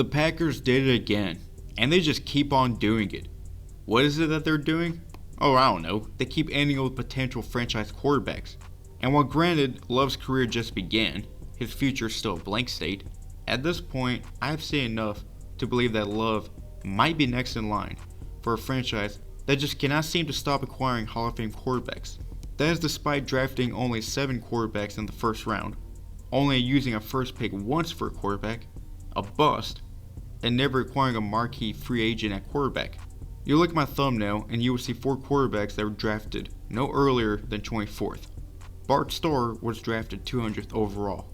The Packers did it again, and they just keep on doing it. What is it that they're doing? Oh, I don't know. They keep ending with potential franchise quarterbacks. And while granted, Love's career just began, his future is still a blank state, at this point, I have seen enough to believe that Love might be next in line for a franchise that just cannot seem to stop acquiring Hall of Fame quarterbacks. That is despite drafting only 7 quarterbacks in the first round, only using a first pick once for a quarterback, a bust, and never acquiring a marquee free agent at quarterback. You look at my thumbnail and you will see 4 quarterbacks that were drafted no earlier than 24th. Bart Starr was drafted 200th overall,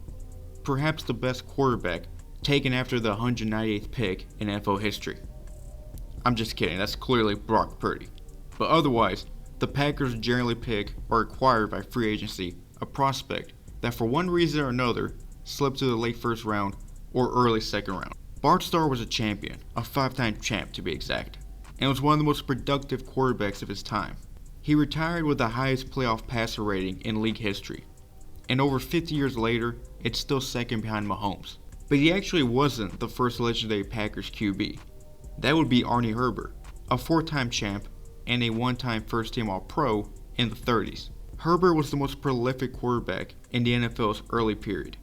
perhaps the best quarterback taken after the 198th pick in NFL history. I'm just kidding, that's clearly Brock Purdy. But otherwise, the Packers generally pick or acquire by free agency a prospect that for one reason or another slipped to the late first round or early second round. Bart Starr was a champion, a 5-time champ to be exact, and was one of the most productive quarterbacks of his time. He retired with the highest playoff passer rating in league history, and over 50 years later, it's still second behind Mahomes. But he actually wasn't the first legendary Packers QB. That would be Arnie Herber, a 4-time champ and a 1-time first-team All-Pro in the 30s. Herbert was the most prolific quarterback in the NFL's early period.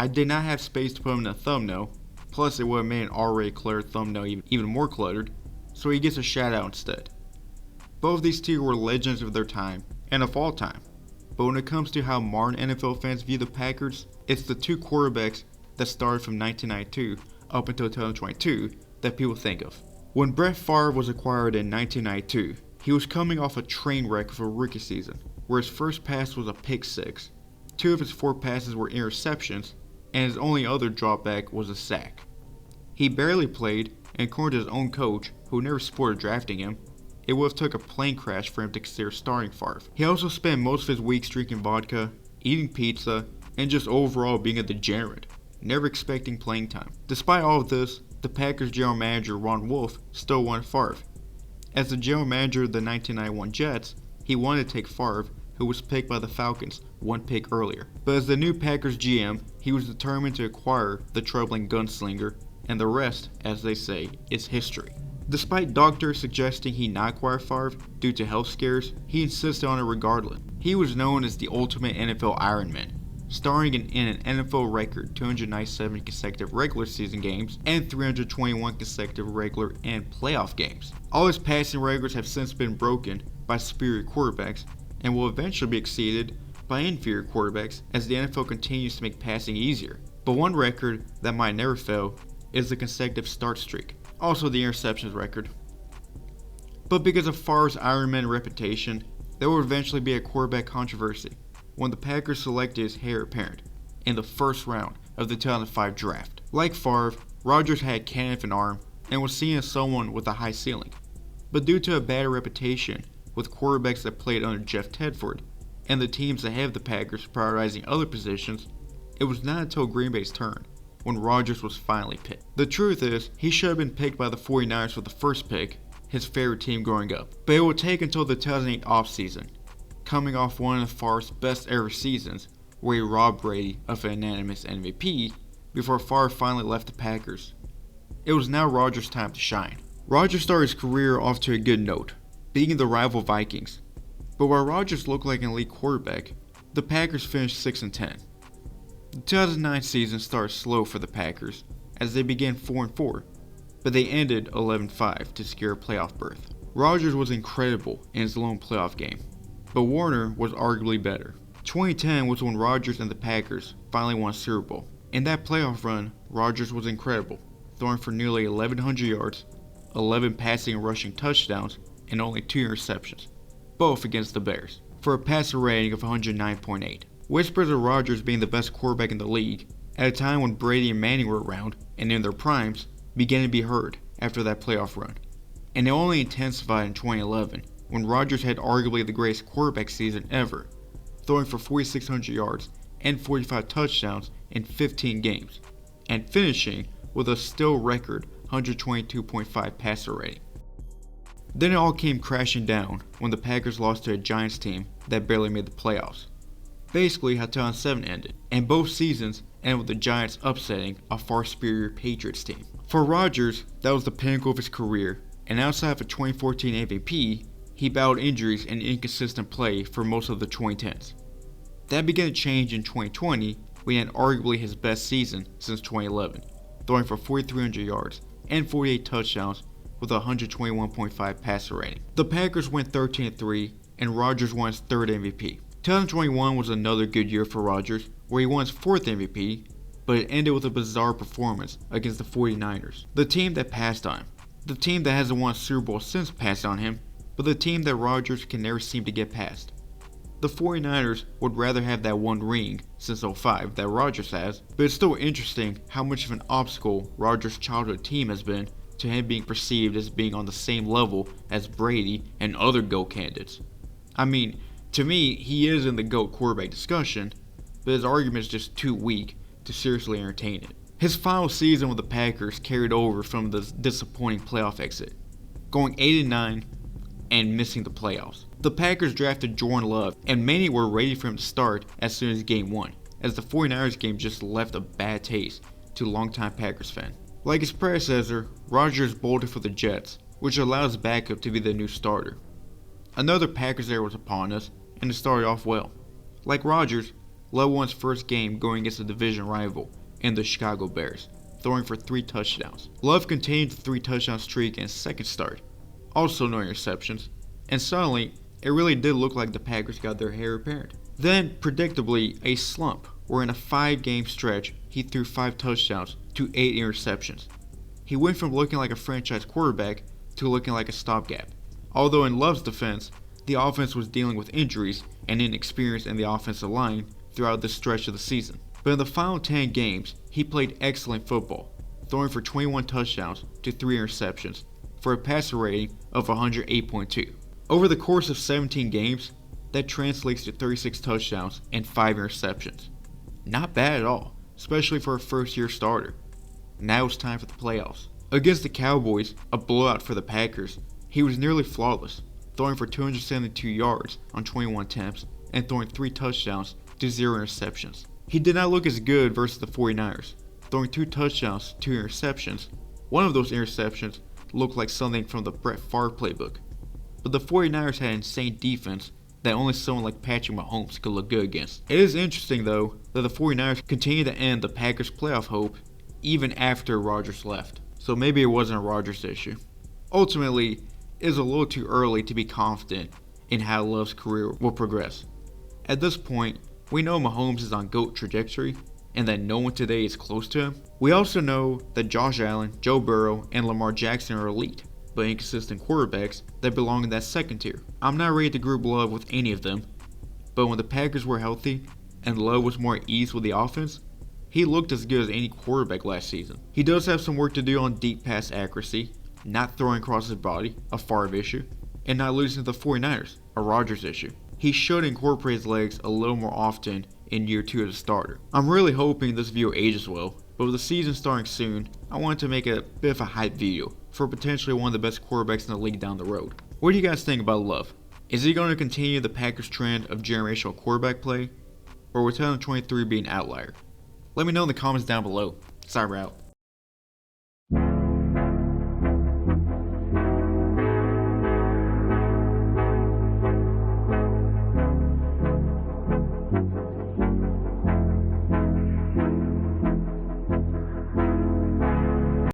I did not have space to put him in a thumbnail, plus it would have made an already cluttered thumbnail even more cluttered, so he gets a shout out instead. Both these two were legends of their time and of all time, but when it comes to how modern NFL fans view the Packers, it's the 2 quarterbacks that started from 1992 up until 2022 that people think of. When Brett Favre was acquired in 1992, he was coming off a train wreck of a rookie season, where his first pass was a pick 6, 2 of his 4 passes were interceptions, and his only other dropback was a sack. He barely played, and according to his own coach, who never supported drafting him, it would have took a plane crash for him to consider starting Favre. He also spent most of his weeks drinking vodka, eating pizza, and just overall being a degenerate, never expecting playing time. Despite all of this, the Packers general manager Ron Wolf still wanted Favre. As the general manager of the 1991 Jets, he wanted to take Favre, who was picked by the Falcons 1 pick earlier. But as the new Packers GM, he was determined to acquire the troubling gunslinger, and the rest, as they say, is history. Despite doctors suggesting he not acquire Favre due to health scares, he insisted on it regardless. He was known as the ultimate NFL Ironman, starring in an NFL record 297 consecutive regular season games and 321 consecutive regular and playoff games. All his passing records have since been broken by superior quarterbacks and will eventually be exceeded by inferior quarterbacks as the NFL continues to make passing easier. But one record that might never fail is the consecutive start streak, also the interceptions record. But because of Favre's Ironman reputation, there will eventually be a quarterback controversy when the Packers selected his heir apparent in the first round of the 2005 draft. Like Favre, Rodgers had a cannon of an arm and was seen as someone with a high ceiling. But due to a bad reputation with quarterbacks that played under Jeff Tedford and the teams ahead of the Packers prioritizing other positions, it was not until Green Bay's turn when Rodgers was finally picked. The truth is, he should have been picked by the 49ers with the first pick, his favorite team growing up. But it would take until the 2008 offseason, coming off one of Favre's best ever seasons, where he robbed Brady of an unanimous MVP, before Favre finally left the Packers. It was now Rodgers' time to shine. Rodgers started his career off to a good note, beating the rival Vikings. But while Rodgers looked like an elite quarterback, the Packers finished 6-10. The 2009 season started slow for the Packers, as they began 4-4, but they ended 11-5 to secure a playoff berth. Rodgers was incredible in his lone playoff game, but Warner was arguably better. 2010 was when Rodgers and the Packers finally won a Super Bowl. In that playoff run, Rodgers was incredible, throwing for nearly 1,100 yards, 11 passing and rushing touchdowns, and only 2 interceptions, both against the Bears, for a passer rating of 109.8. Whispers of Rodgers being the best quarterback in the league, at a time when Brady and Manning were around and in their primes, began to be heard after that playoff run. And it only intensified in 2011, when Rodgers had arguably the greatest quarterback season ever, throwing for 4,600 yards and 45 touchdowns in 15 games, and finishing with a still record 122.5 passer rating. Then it all came crashing down when the Packers lost to a Giants team that barely made the playoffs. Basically how 2007 ended, and both seasons and with the Giants upsetting a far superior Patriots team. For Rodgers, that was the pinnacle of his career, and outside of a 2014 MVP, he battled injuries and inconsistent play for most of the 2010s. That began to change in 2020 when he had arguably his best season since 2011, throwing for 4,300 yards and 48 touchdowns with a 121.5 passer rating. The Packers went 13-3, and Rodgers won his third MVP. 2021 was another good year for Rodgers, where he won his fourth MVP, but it ended with a bizarre performance against the 49ers, the team that passed on him. The team that hasn't won a Super Bowl since passed on him, but the team that Rodgers can never seem to get past. The 49ers would rather have that one ring since 05 that Rodgers has, but it's still interesting how much of an obstacle Rodgers' childhood team has been to him being perceived as being on the same level as Brady and other GOAT candidates. I mean, to me, he is in the GOAT quarterback discussion, but his argument is just too weak to seriously entertain it. His final season with the Packers carried over from the disappointing playoff exit, going 8-9 and missing the playoffs. The Packers drafted Jordan Love, and many were ready for him to start as soon as game 1, as the 49ers game just left a bad taste to longtime Packers fan. Like his predecessor, Rodgers bolted for the Jets, which allowed his backup to be the new starter. Another Packers era was upon us, and it started off well. Like Rodgers, Love won his first game going against a division rival in the Chicago Bears, throwing for 3 touchdowns. Love continued the 3-touchdown streak in his second start, also no interceptions, and suddenly, it really did look like the Packers got their hair repaired. Then, predictably, a slump, where in a 5-game stretch, he threw 5 touchdowns to 8 interceptions. He went from looking like a franchise quarterback to looking like a stopgap. Although in Love's defense, the offense was dealing with injuries and inexperience in the offensive line throughout this stretch of the season. But in the final 10 games, he played excellent football, throwing for 21 touchdowns to 3 interceptions, for a passer rating of 108.2. Over the course of 17 games, that translates to 36 touchdowns and 5 interceptions. Not bad at all, especially for a first-year starter. Now it's time for the playoffs. Against the Cowboys, a blowout for the Packers, he was nearly flawless, throwing for 272 yards on 21 attempts and throwing 3 touchdowns to 0 interceptions. He did not look as good versus the 49ers, throwing 2 touchdowns, 2 interceptions. One of those interceptions looked like something from the Brett Favre playbook. But the 49ers had insane defense that only someone like Patrick Mahomes could look good against. It is interesting though that the 49ers continued to end the Packers' playoff hope even after Rodgers left. So maybe it wasn't a Rodgers issue. Ultimately, it is a little too early to be confident in how Love's career will progress. At this point, we know Mahomes is on GOAT trajectory and that no one today is close to him. We also know that Josh Allen, Joe Burrow, and Lamar Jackson are elite, but inconsistent quarterbacks that belong in that second tier. I'm not ready to group Love with any of them, but when the Packers were healthy and Love was more at ease with the offense, he looked as good as any quarterback last season. He does have some work to do on deep pass accuracy, not throwing across his body, a Favre issue, and not losing to the 49ers, a Rodgers issue. He should incorporate his legs a little more often in year 2 as a starter. I'm really hoping this video ages well, but with the season starting soon, I wanted to make a bit of a hype video for potentially one of the best quarterbacks in the league down the road. What do you guys think about Love? Is he going to continue the Packers trend of generational quarterback play, or will 2023 be an outlier? Let me know in the comments down below. Cyber out.